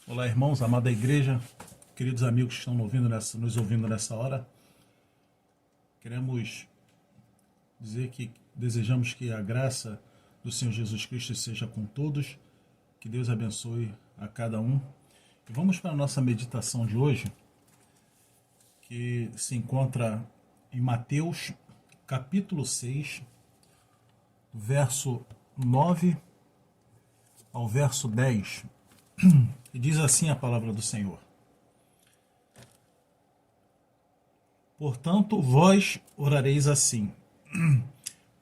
Olá, irmãos, amada igreja, queridos amigos que estão nos ouvindo nessa hora. Queremos dizer que desejamos que a graça do Senhor Jesus Cristo seja com todos, que Deus abençoe a cada um. E vamos para a nossa meditação de hoje, que se encontra em Mateus, capítulo 6, verso 9 ao verso 10. E diz assim a palavra do Senhor: Portanto, vós orareis assim: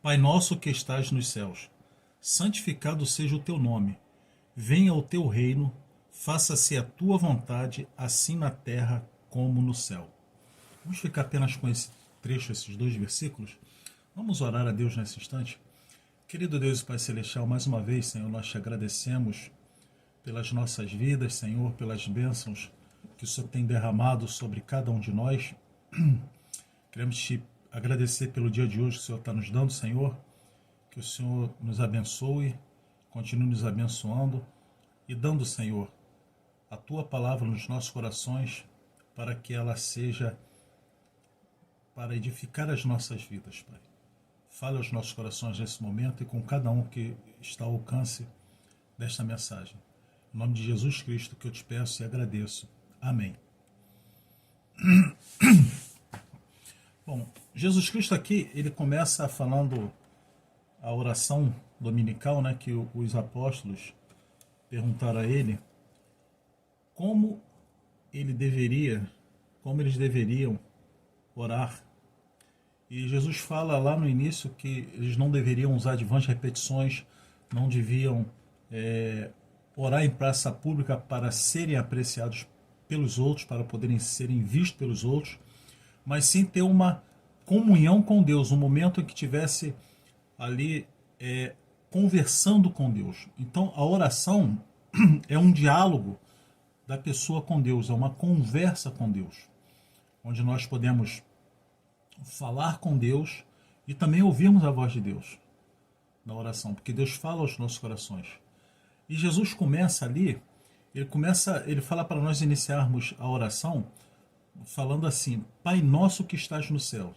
Pai nosso que estás nos céus, santificado seja o teu nome. Venha o teu reino, faça-se a tua vontade, assim na terra como no céu. Vamos ficar apenas com esse trecho, esses dois versículos. Vamos orar a Deus nesse instante. Querido Deus e Pai Celestial, mais uma vez, Senhor, nós te agradecemos pelas nossas vidas, Senhor, pelas bênçãos que o Senhor tem derramado sobre cada um de nós. Queremos te agradecer pelo dia de hoje que o Senhor está nos dando, Senhor. Que o Senhor nos abençoe, continue nos abençoando e dando, Senhor, a tua palavra nos nossos corações para que ela seja para edificar as nossas vidas, Pai. Fale aos nossos corações nesse momento e com cada um que está ao alcance desta mensagem. Em nome de Jesus Cristo que eu te peço e agradeço. Amém. Bom, Jesus Cristo aqui, ele começa falando a oração dominical, né, que os apóstolos perguntaram a ele como eles deveriam orar. E Jesus fala lá no início que eles não deveriam usar de vãs repetições, não deviam orar em praça pública para serem apreciados pelos outros, para poderem serem vistos pelos outros, mas sim ter uma comunhão com Deus, um momento em que tivesse ali conversando com Deus. Então a oração é um diálogo da pessoa com Deus, é uma conversa com Deus, onde nós podemos falar com Deus e também ouvirmos a voz de Deus na oração, porque Deus fala aos nossos corações. E Jesus começa ali, ele fala para nós iniciarmos a oração falando assim: Pai nosso que estás no céu.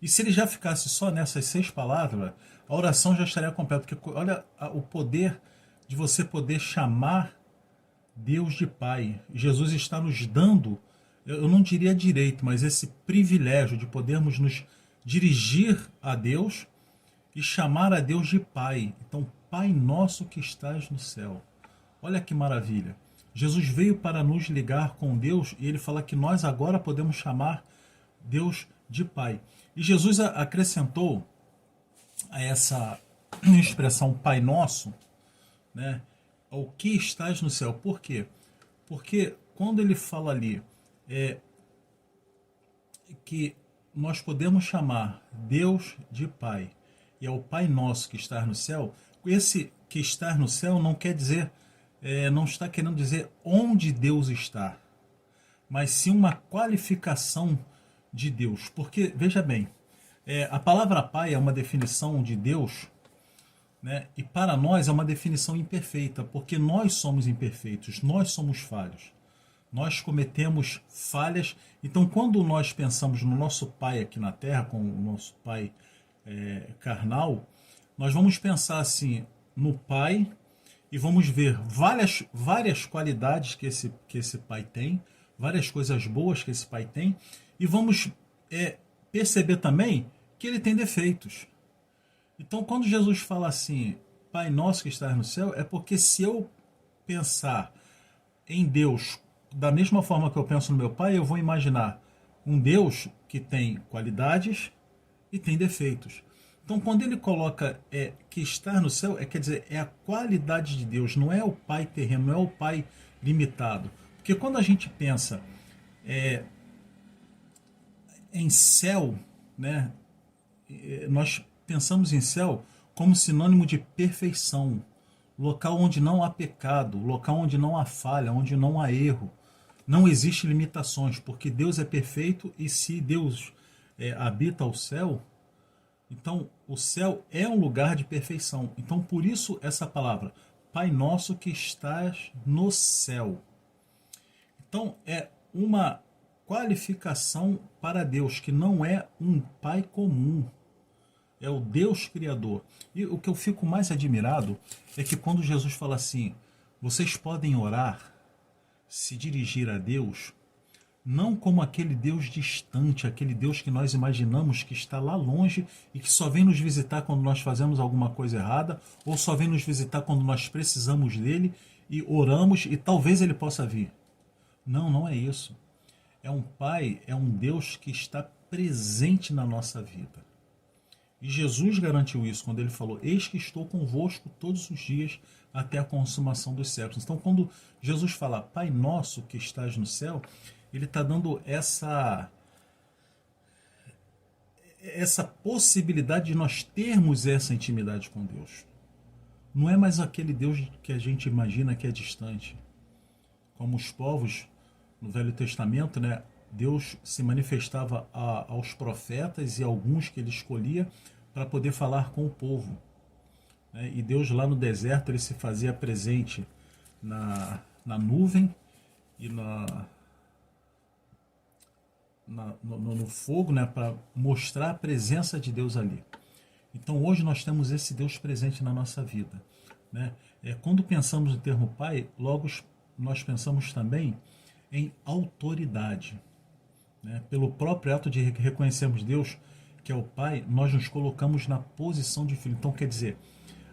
E se ele já ficasse só nessas 6 palavras, a oração já estaria completa, porque olha o poder de você poder chamar Deus de Pai. Jesus está nos dando, eu não diria direito, mas esse privilégio de podermos nos dirigir a Deus e chamar a Deus de Pai. Então, Pai nosso que estás no céu. Olha que maravilha. Jesus veio para nos ligar com Deus e ele fala que nós agora podemos chamar Deus de Pai. E Jesus acrescentou a essa expressão Pai Nosso, né, o que estás no céu. Por quê? Porque quando ele fala ali que nós podemos chamar Deus de Pai e é o Pai Nosso que está no céu, esse que está no céu não quer dizer, não está querendo dizer onde Deus está, mas sim uma qualificação de Deus. Porque, veja bem, a palavra Pai é uma definição de Deus, né? E para nós é uma definição imperfeita, porque nós somos imperfeitos, nós somos falhos, nós cometemos falhas. Então, quando nós pensamos no nosso Pai aqui na Terra, com o nosso Pai carnal, nós vamos pensar assim no Pai e vamos ver várias qualidades que esse Pai tem, várias coisas boas que esse Pai tem, e vamos perceber também que ele tem defeitos. Então, quando Jesus fala assim, Pai nosso que estás no céu, é porque se eu pensar em Deus da mesma forma que eu penso no meu Pai, eu vou imaginar um Deus que tem qualidades e tem defeitos. Então, quando ele coloca que está no céu, quer dizer, é a qualidade de Deus, não é o Pai terreno, não é o Pai limitado. Porque quando a gente pensa em céu, né, nós pensamos em céu como sinônimo de perfeição, local onde não há pecado, local onde não há falha, onde não há erro. Não existe limitações, porque Deus é perfeito e se Deus habita o céu, então o céu é um lugar de perfeição. Então por isso essa palavra, Pai nosso que estás no céu. Então é uma qualificação para Deus, que não é um pai comum, é o Deus Criador. E o que eu fico mais admirado é que quando Jesus fala assim, vocês podem orar, se dirigir a Deus, não como aquele Deus distante, aquele Deus que nós imaginamos que está lá longe e que só vem nos visitar quando nós fazemos alguma coisa errada, ou só vem nos visitar quando nós precisamos dele e oramos e talvez ele possa vir. Não, não é isso. É um Pai, é um Deus que está presente na nossa vida. E Jesus garantiu isso quando ele falou, eis que estou convosco todos os dias até a consumação dos séculos. Então quando Jesus fala, Pai nosso que estás no céu, ele está dando essa possibilidade de nós termos essa intimidade com Deus. Não é mais aquele Deus que a gente imagina que é distante. Como os povos no Velho Testamento, né, Deus se manifestava aos profetas e alguns que ele escolhia para poder falar com o povo. Né? E Deus lá no deserto ele se fazia presente na nuvem e no fogo, né, para mostrar a presença de Deus ali. Então hoje nós temos esse Deus presente na nossa vida. Né? Quando pensamos no termo Pai, logo nós pensamos também em autoridade. Né? Pelo próprio ato de reconhecermos Deus, que é o Pai, nós nos colocamos na posição de filho. Então, quer dizer,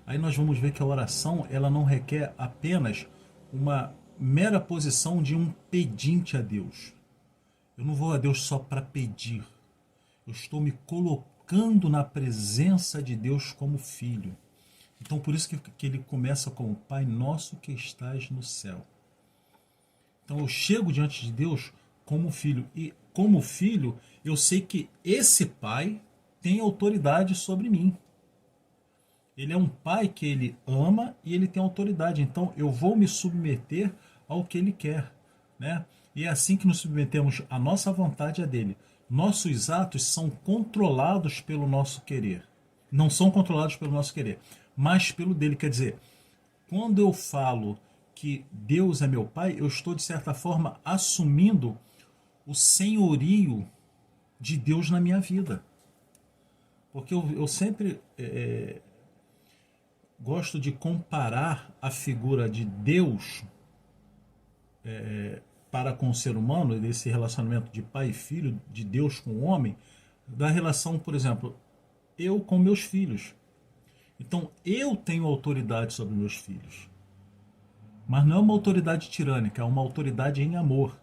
aí nós vamos ver que a oração ela não requer apenas uma mera posição de um pedinte a Deus. Eu não vou a Deus só para pedir. Eu estou me colocando na presença de Deus como filho. Então, por isso que ele começa com o Pai nosso que estás no céu. Então eu chego diante de Deus como filho. E como filho, eu sei que esse pai tem autoridade sobre mim. Ele é um pai que ele ama e ele tem autoridade. Então eu vou me submeter ao que ele quer. Né? E é assim que nos submetemos à nossa vontade e à dele. Nossos atos são controlados pelo nosso querer. Não são controlados pelo nosso querer, mas pelo dele. Quer dizer, quando eu falo que Deus é meu Pai, eu estou de certa forma assumindo o senhorio de Deus na minha vida. Porque eu sempre gosto de comparar a figura de Deus para com o ser humano, desse relacionamento de pai e filho, de Deus com o homem, da relação, por exemplo, eu com meus filhos. Então eu tenho autoridade sobre meus filhos. Mas não é uma autoridade tirânica, é uma autoridade em amor.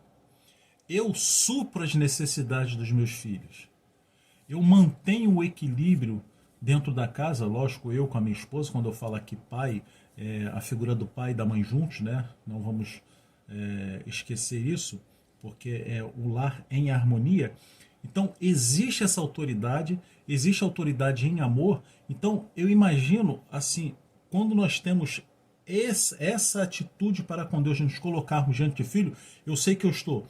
Eu supro as necessidades dos meus filhos. Eu mantenho o equilíbrio dentro da casa, lógico, eu com a minha esposa, quando eu falo aqui pai, a figura do pai e da mãe juntos, né? Não vamos esquecer isso, porque é o lar em harmonia. Então existe essa autoridade, existe autoridade em amor. Então eu imagino assim, quando nós temos essa atitude para com Deus, de nos colocarmos diante de filho, eu sei que eu estou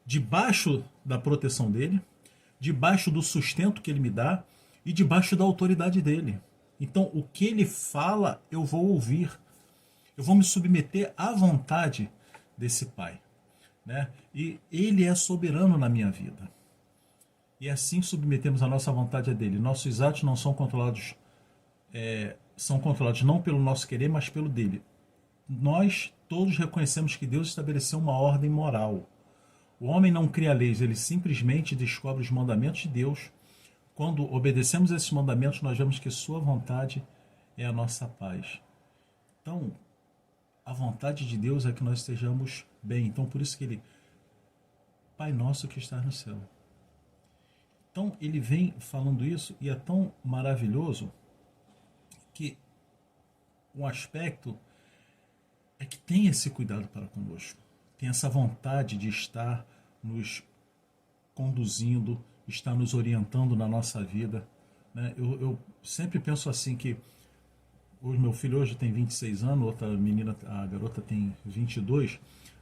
debaixo da proteção dele, debaixo do sustento que ele me dá e debaixo da autoridade dele. Então o que ele fala eu vou ouvir, eu vou me submeter à vontade desse Pai, né? E ele é soberano na minha vida. E assim submetemos a nossa vontade a dele. Nossos atos não são controlados, são controlados não pelo nosso querer, mas pelo dele. Nós todos reconhecemos que Deus estabeleceu uma ordem moral. O homem não cria leis, ele simplesmente descobre os mandamentos de Deus. Quando obedecemos esses mandamentos, nós vemos que sua vontade é a nossa paz. Então, a vontade de Deus é que nós estejamos bem. Então, por isso que ele, Pai nosso que está no céu. Então, ele vem falando isso e é tão maravilhoso que um aspecto é que tem esse cuidado para conosco. Tem essa vontade de estar nos conduzindo, estar nos orientando na nossa vida. Né? Eu sempre penso assim que o meu filho hoje tem 26 anos, outra menina, a garota tem 22,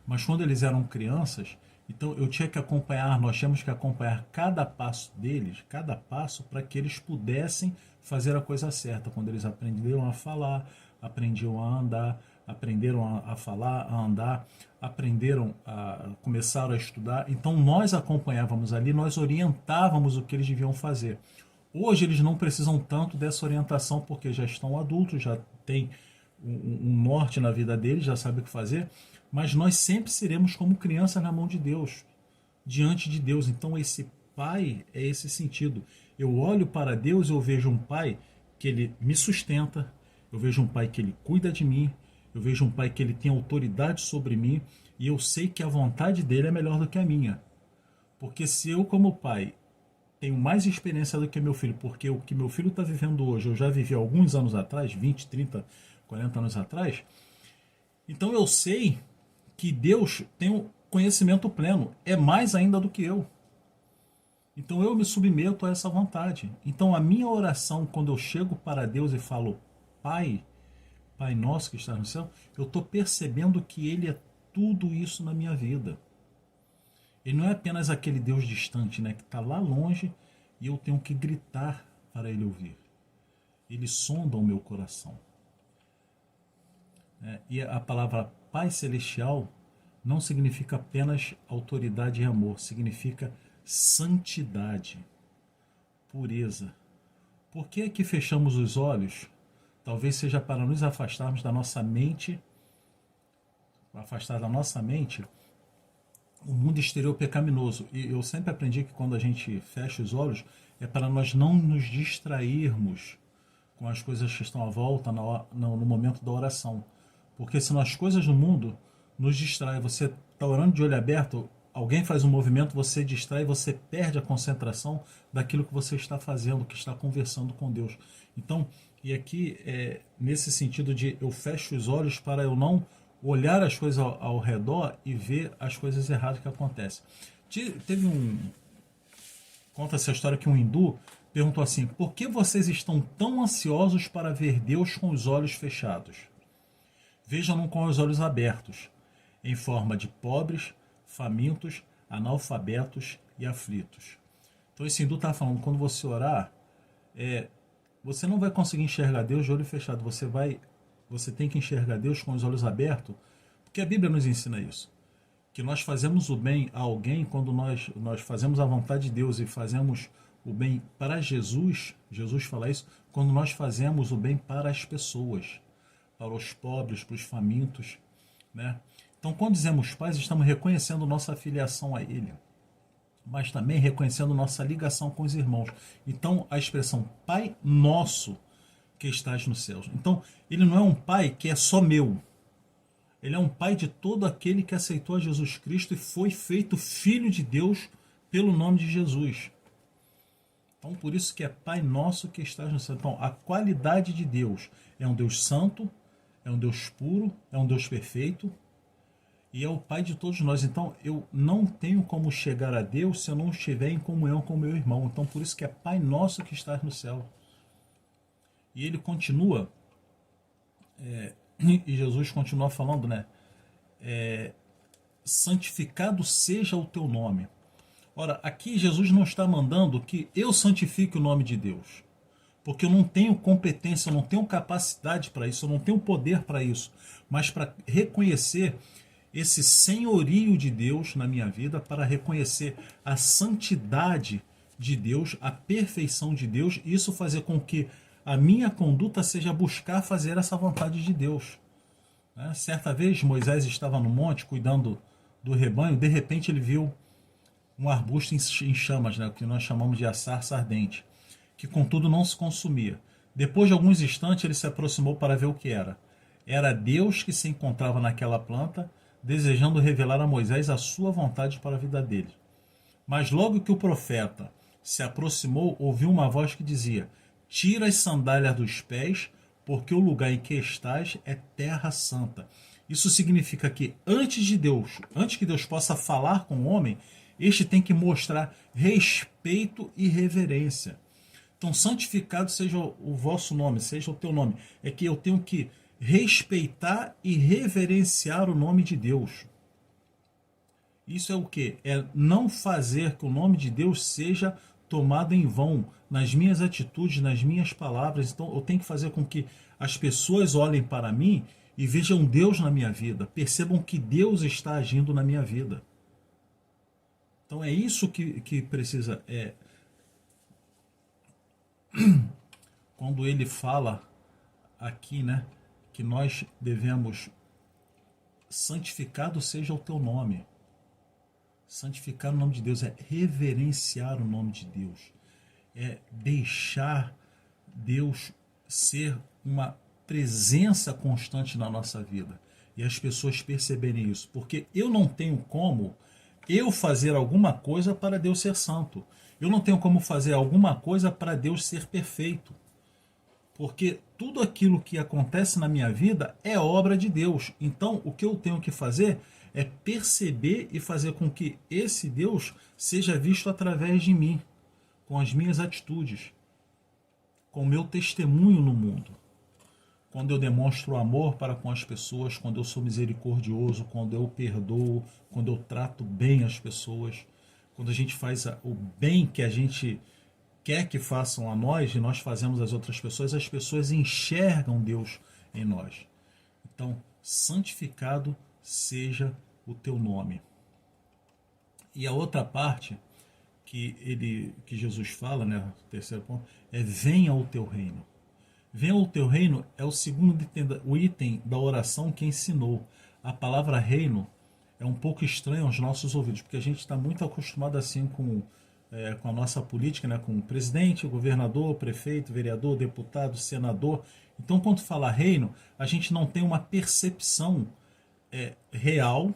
mas quando eles eram crianças, então eu tinha que acompanhar, nós tínhamos que acompanhar cada passo deles, cada passo, para que eles pudessem fazer a coisa certa. Quando eles aprendiam a falar, aprendiam a andar, aprenderam a falar, a andar, aprenderam começaram a estudar. Então nós acompanhávamos ali, nós orientávamos o que eles deviam fazer. Hoje eles não precisam tanto dessa orientação porque já estão adultos, já têm um norte na vida deles, já sabem o que fazer, mas nós sempre seremos como crianças na mão de Deus, diante de Deus. Então esse pai é esse sentido. Eu olho para Deus e eu vejo um pai que ele me sustenta, eu vejo um pai que ele cuida de mim, eu vejo um pai que ele tem autoridade sobre mim e eu sei que a vontade dele é melhor do que a minha. Porque se eu, como pai, tenho mais experiência do que meu filho, porque o que meu filho está vivendo hoje eu já vivi alguns anos atrás, 20, 30, 40 anos atrás, então eu sei que Deus tem um conhecimento pleno, é mais ainda do que eu. Então eu me submeto a essa vontade. Então a minha oração, quando eu chego para Deus e falo, Pai, Pai nosso que está no céu, eu estou percebendo que Ele é tudo isso na minha vida. Ele não é apenas aquele Deus distante, né, que está lá longe e eu tenho que gritar para Ele ouvir. Ele sonda o meu coração. E a palavra Pai Celestial não significa apenas autoridade e amor, significa santidade, pureza. Por que é que fechamos os olhos? Talvez seja para nos afastarmos da nossa mente, afastar da nossa mente o mundo exterior pecaminoso. E eu sempre aprendi que quando a gente fecha os olhos é para nós não nos distrairmos com as coisas que estão à volta no momento da oração. Porque senão as coisas do mundo nos distraem. Você está orando de olho aberto, alguém faz um movimento, você distrai, você perde a concentração daquilo que você está fazendo, que está conversando com Deus. Então, e aqui nesse sentido de eu fecho os olhos para eu não olhar as coisas ao redor e ver as coisas erradas que acontecem. Conta essa história que um hindu perguntou assim, por que vocês estão tão ansiosos para ver Deus com os olhos fechados? Vejam-no com os olhos abertos, em forma de pobres, famintos, analfabetos e aflitos. Então esse hindu está falando, quando você orar, você não vai conseguir enxergar Deus de olho fechado, você tem que enxergar Deus com os olhos abertos, porque a Bíblia nos ensina isso. Que nós fazemos o bem a alguém quando nós fazemos a vontade de Deus e fazemos o bem para Jesus. Jesus fala isso, quando nós fazemos o bem para as pessoas, para os pobres, para os famintos, né? Então, quando dizemos pais, estamos reconhecendo nossa filiação a Ele, mas também reconhecendo nossa ligação com os irmãos. Então, a expressão Pai Nosso que estás nos céus. Então, Ele não é um Pai que é só meu. Ele é um Pai de todo aquele que aceitou a Jesus Cristo e foi feito Filho de Deus pelo nome de Jesus. Então, por isso que é Pai Nosso que estás nos céus. Então, a qualidade de Deus é um Deus santo, é um Deus puro, é um Deus perfeito, e é o Pai de todos nós. Então, eu não tenho como chegar a Deus se eu não estiver em comunhão com o meu irmão. Então, por isso que é Pai Nosso que está no céu. E ele continua, e Jesus continua falando, né? Santificado seja o teu nome. Ora, aqui Jesus não está mandando que eu santifique o nome de Deus. Porque eu não tenho competência, eu não tenho capacidade para isso, eu não tenho poder para isso. Mas para reconhecer esse senhorio de Deus na minha vida, para reconhecer a santidade de Deus, a perfeição de Deus, e isso fazer com que a minha conduta seja buscar fazer essa vontade de Deus. Certa vez Moisés estava no monte cuidando do rebanho, de repente ele viu um arbusto em chamas, né, o que nós chamamos de sarça ardente, que contudo não se consumia. Depois de alguns instantes ele se aproximou para ver o que era. Era Deus que se encontrava naquela planta, desejando revelar a Moisés a sua vontade para a vida dele. Mas logo que o profeta se aproximou, ouviu uma voz que dizia: tira as sandálias dos pés, porque o lugar em que estás é terra santa. Isso significa que antes que Deus possa falar com o homem, este tem que mostrar respeito e reverência. Então, santificado seja o vosso nome, seja o teu nome. É que eu tenho que respeitar e reverenciar o nome de Deus. Isso é o quê? É não fazer que o nome de Deus seja tomado em vão nas minhas atitudes, nas minhas palavras. Então, eu tenho que fazer com que as pessoas olhem para mim e vejam Deus na minha vida, percebam que Deus está agindo na minha vida. Então é isso que precisa. Quando ele fala aqui, né, que nós devemos, santificado seja o teu nome. Santificar o nome de Deus é reverenciar o nome de Deus. É deixar Deus ser uma presença constante na nossa vida. E as pessoas perceberem isso. Porque eu não tenho como eu fazer alguma coisa para Deus ser santo. Eu não tenho como fazer alguma coisa para Deus ser perfeito. Porque tudo aquilo que acontece na minha vida é obra de Deus. Então, o que eu tenho que fazer é perceber e fazer com que esse Deus seja visto através de mim, com as minhas atitudes, com o meu testemunho no mundo. Quando eu demonstro amor para com as pessoas, quando eu sou misericordioso, quando eu perdoo, quando eu trato bem as pessoas, quando a gente faz o bem que a gente quer que façam a nós e nós fazemos às outras pessoas, as pessoas enxergam Deus em nós. Então, santificado seja o teu nome. E a outra parte que Jesus fala, né, o terceiro ponto, é venha o teu reino. Venha o teu reino é o segundo item da oração que ensinou. A palavra reino é um pouco estranha aos nossos ouvidos, porque a gente está muito acostumado assim com a nossa política, né, com o presidente, o governador, o prefeito, vereador, deputado, senador. Então, quando fala reino, a gente não tem uma percepção real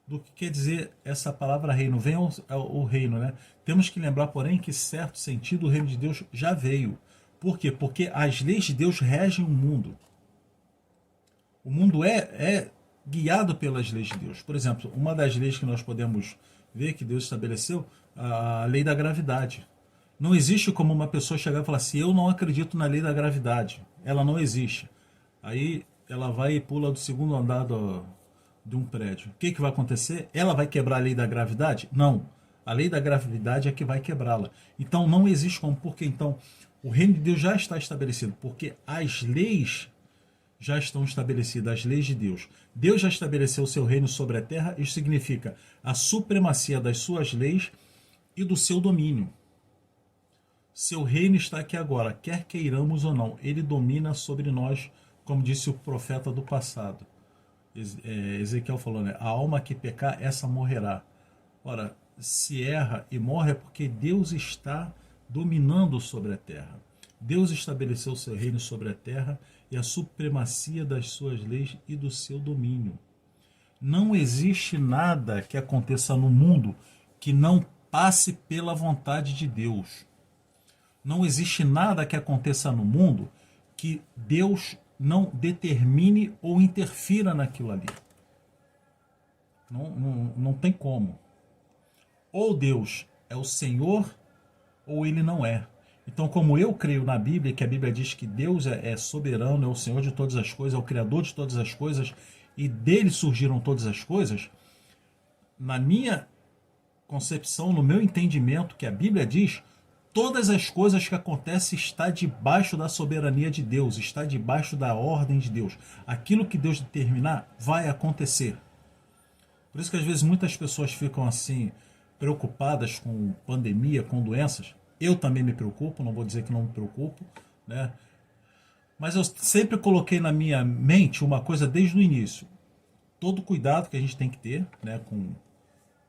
do que quer dizer essa palavra reino. Venha o reino, né? Temos que lembrar, porém, que, em certo sentido, o reino de Deus já veio. Por quê? Porque as leis de Deus regem o mundo. O mundo é guiado pelas leis de Deus. Por exemplo, uma das leis que nós podemos ver que Deus estabeleceu, a lei da gravidade. Não existe como uma pessoa chegar e falar assim, eu não acredito na lei da gravidade. Ela não existe. Aí ela vai e pula do segundo andar de um prédio. O que vai acontecer? Ela vai quebrar a lei da gravidade? Não. A lei da gravidade é que vai quebrá-la. Então não existe como. Porque então o reino de Deus já está estabelecido. Porque as leis já estão estabelecidas, as leis de Deus. Deus já estabeleceu o seu reino sobre a terra. Isso significa a supremacia das suas leis e do seu domínio. Seu reino está aqui agora, quer queiramos ou não. Ele domina sobre nós, como disse o profeta do passado. Ezequiel falou, né? A alma que pecar, essa morrerá. Ora, se erra e morre é porque Deus está dominando sobre a terra. Deus estabeleceu o seu reino sobre a terra e a supremacia das suas leis e do seu domínio. Não existe nada que aconteça no mundo que não passe pela vontade de Deus. Não existe nada que aconteça no mundo que Deus não determine ou interfira naquilo ali. Não tem como. Ou Deus é o Senhor, ou Ele não é. Então, como eu creio na Bíblia, que a Bíblia diz que Deus é soberano, é o Senhor de todas as coisas, é o Criador de todas as coisas, e dele surgiram todas as coisas, na minha concepção, no meu entendimento, que a Bíblia diz, todas as coisas que acontecem está debaixo da soberania de Deus, está debaixo da ordem de Deus. Aquilo que Deus determinar vai acontecer. Por isso que às vezes muitas pessoas ficam assim, preocupadas com pandemia, com doenças. Eu também me preocupo, não vou dizer que não me preocupo, né? Mas eu sempre coloquei na minha mente uma coisa desde o início. Todo cuidado que a gente tem que ter, né, com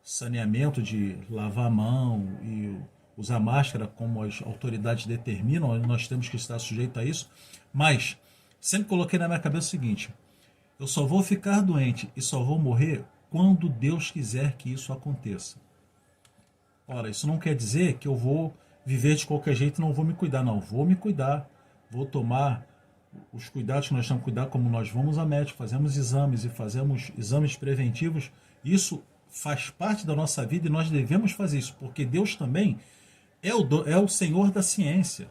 saneamento de lavar a mão e usar máscara como as autoridades determinam, nós temos que estar sujeitos a isso. Mas sempre coloquei na minha cabeça o seguinte, eu só vou ficar doente e só vou morrer quando Deus quiser que isso aconteça. Ora, isso não quer dizer que eu vou viver de qualquer jeito e não vou me cuidar. Não, vou me cuidar, vou tomar os cuidados que nós temos que cuidar, como nós vamos a médico, fazemos exames e fazemos exames preventivos. Isso faz parte da nossa vida e nós devemos fazer isso, porque Deus também é o Senhor da ciência.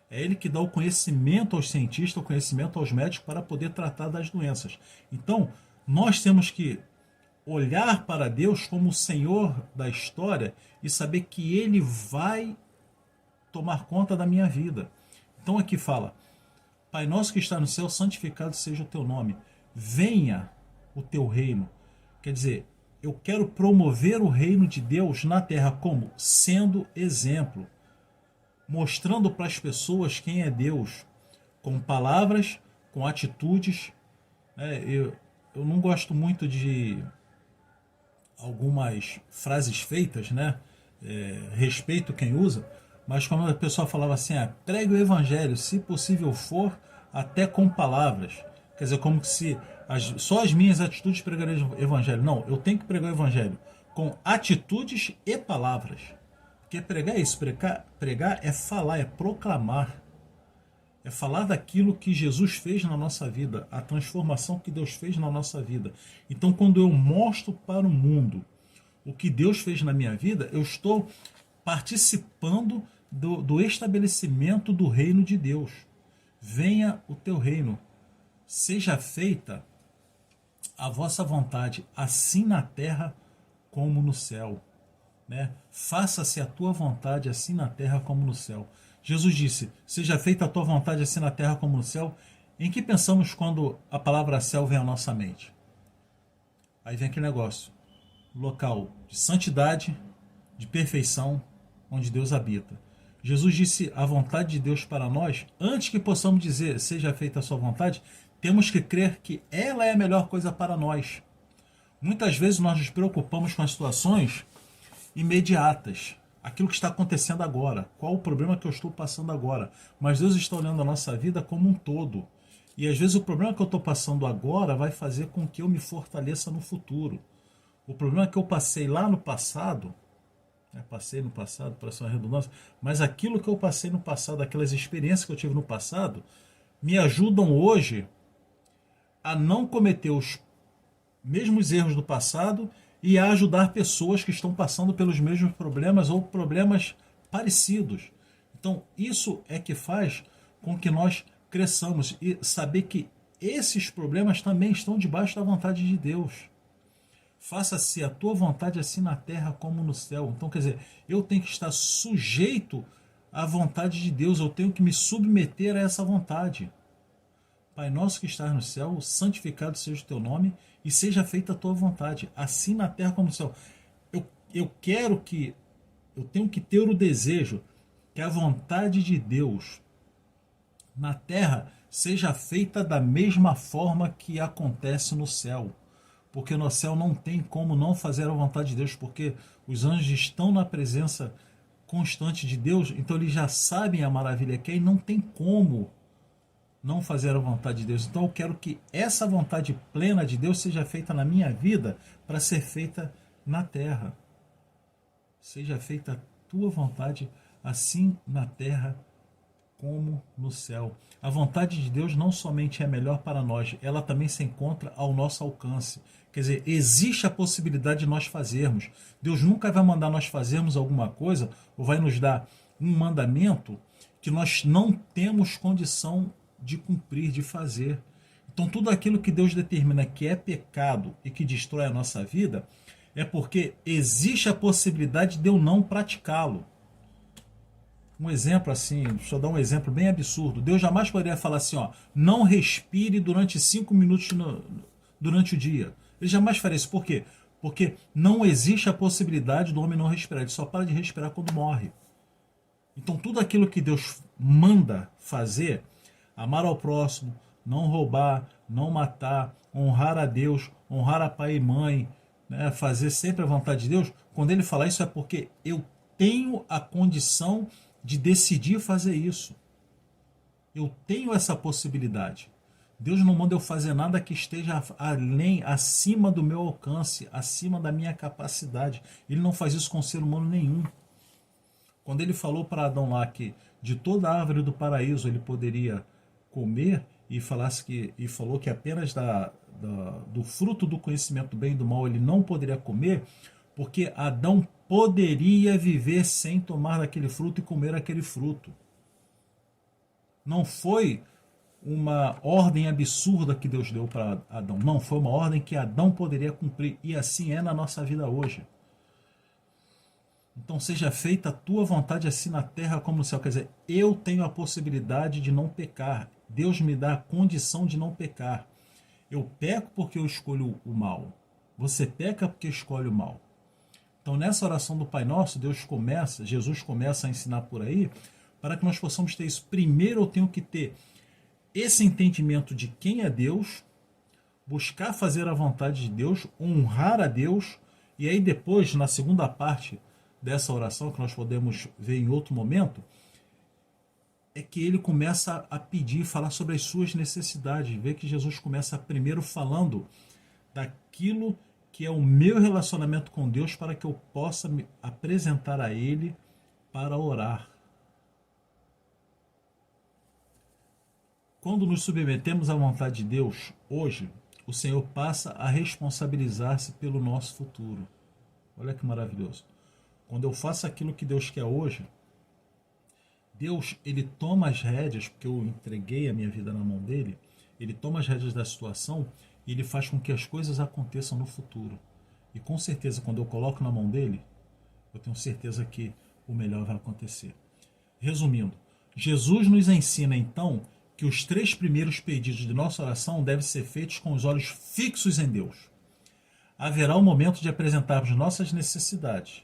É Ele que dá o conhecimento aos cientistas, o conhecimento aos médicos para poder tratar das doenças. Então, nós temos que olhar para Deus como o Senhor da história e saber que Ele vai tomar conta da minha vida. Então aqui fala, Pai nosso que está no céu, santificado seja o teu nome. Venha o teu reino. Quer dizer, eu quero promover o reino de Deus na terra como? Sendo exemplo. Mostrando para as pessoas quem é Deus. Com palavras, com atitudes. Eu não gosto muito de algumas frases feitas, né? Respeito quem usa, mas como a pessoa falava assim, pregue o evangelho, se possível for, até com palavras. Quer dizer, como se só as minhas atitudes pregariam o evangelho. Não, eu tenho que pregar o evangelho com atitudes e palavras. Porque pregar é isso, pregar é falar, é proclamar. É falar daquilo que Jesus fez na nossa vida, a transformação que Deus fez na nossa vida. Então, quando eu mostro para o mundo o que Deus fez na minha vida, eu estou participando do estabelecimento do reino de Deus. Venha o teu reino, seja feita a vossa vontade, assim na terra como no céu. Né? Faça-se a tua vontade, assim na terra como no céu. Jesus disse, seja feita a tua vontade, assim na terra como no céu. Em que pensamos quando a palavra céu vem à nossa mente? Aí vem aquele negócio, local de santidade, de perfeição, onde Deus habita. Jesus disse a vontade de Deus para nós, antes que possamos dizer, seja feita a sua vontade, temos que crer que ela é a melhor coisa para nós. Muitas vezes nós nos preocupamos com as situações imediatas, aquilo que está acontecendo agora, qual o problema que eu estou passando agora, mas Deus está olhando a nossa vida como um todo, e às vezes o problema que eu estou passando agora vai fazer com que eu me fortaleça no futuro. O problema que eu passei lá no passado, passei no passado, para ser uma redundância, mas aquilo que eu passei no passado, aquelas experiências que eu tive no passado, me ajudam hoje a não cometer os mesmos erros do passado e a ajudar pessoas que estão passando pelos mesmos problemas ou problemas parecidos. Então, isso é que faz com que nós cresçamos e saber que esses problemas também estão debaixo da vontade de Deus. Faça-se a tua vontade assim na terra como no céu. Então, quer dizer, eu tenho que estar sujeito à vontade de Deus, eu tenho que me submeter a essa vontade. Pai nosso que estás no céu, santificado seja o teu nome e seja feita a tua vontade, assim na terra como no céu. Eu tenho que ter o desejo que a vontade de Deus na terra seja feita da mesma forma que acontece no céu. Porque no céu não tem como não fazer a vontade de Deus, porque os anjos estão na presença constante de Deus, então eles já sabem a maravilha que é e não tem como não fazer a vontade de Deus. Então eu quero que essa vontade plena de Deus seja feita na minha vida para ser feita na terra. Seja feita a tua vontade assim na terra como no céu. A vontade de Deus não somente é melhor para nós, ela também se encontra ao nosso alcance. Quer dizer, existe a possibilidade de nós fazermos. Deus nunca vai mandar nós fazermos alguma coisa ou vai nos dar um mandamento que nós não temos condição de cumprir, de fazer. Então tudo aquilo que Deus determina que é pecado e que destrói a nossa vida é porque existe a possibilidade de eu não praticá-lo. Um exemplo assim, deixa eu dar um exemplo bem absurdo. Deus jamais poderia falar assim, não respire durante 5 minutos durante o dia. Ele jamais faria isso. Por quê? Porque não existe a possibilidade do homem não respirar. Ele só para de respirar quando morre. Então tudo aquilo que Deus manda fazer, amar ao próximo, não roubar, não matar, honrar a Deus, honrar a pai e mãe, né, fazer sempre a vontade de Deus, quando ele fala isso é porque eu tenho a condição de decidir fazer isso. Eu tenho essa possibilidade. Deus não manda eu fazer nada que esteja além, acima do meu alcance, acima da minha capacidade. Ele não faz isso com ser humano nenhum. Quando ele falou para Adão lá que de toda a árvore do paraíso ele poderia comer e falou que apenas do fruto do conhecimento do bem e do mal ele não poderia comer, porque Adão poderia viver sem tomar daquele fruto e comer aquele fruto. Não foi uma ordem absurda que Deus deu para Adão. Não, foi uma ordem que Adão poderia cumprir. E assim é na nossa vida hoje. Então seja feita a tua vontade assim na terra como no céu. Quer dizer, eu tenho a possibilidade de não pecar. Deus me dá a condição de não pecar. Eu peco porque eu escolho o mal. Você peca porque escolhe o mal. Então, nessa oração do Pai Nosso, Jesus começa a ensinar por aí, para que nós possamos ter isso. Primeiro eu tenho que ter esse entendimento de quem é Deus, buscar fazer a vontade de Deus, honrar a Deus, e aí depois, na segunda parte dessa oração, que nós podemos ver em outro momento, é que ele começa a pedir, falar sobre as suas necessidades. Vê que Jesus começa primeiro falando daquilo que é o meu relacionamento com Deus, para que eu possa me apresentar a Ele para orar. Quando nos submetemos à vontade de Deus, hoje, o Senhor passa a responsabilizar-se pelo nosso futuro. Olha que maravilhoso. Quando eu faço aquilo que Deus quer hoje, Deus, ele toma as rédeas, porque eu entreguei a minha vida na mão dele, ele toma as rédeas da situação e ele faz com que as coisas aconteçam no futuro. E com certeza, quando eu coloco na mão dele, eu tenho certeza que o melhor vai acontecer. Resumindo, Jesus nos ensina então que os 3 primeiros pedidos de nossa oração devem ser feitos com os olhos fixos em Deus. Haverá um momento de apresentarmos nossas necessidades.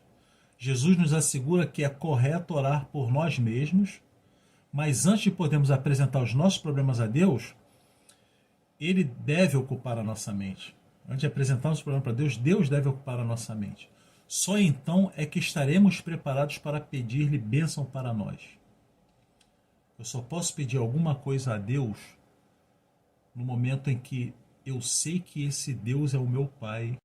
Jesus nos assegura que é correto orar por nós mesmos, mas antes de podermos apresentar os nossos problemas a Deus, Ele deve ocupar a nossa mente. Antes de apresentarmos o problema para Deus, Deus deve ocupar a nossa mente. Só então é que estaremos preparados para pedir-lhe bênção para nós. Eu só posso pedir alguma coisa a Deus no momento em que eu sei que esse Deus é o meu Pai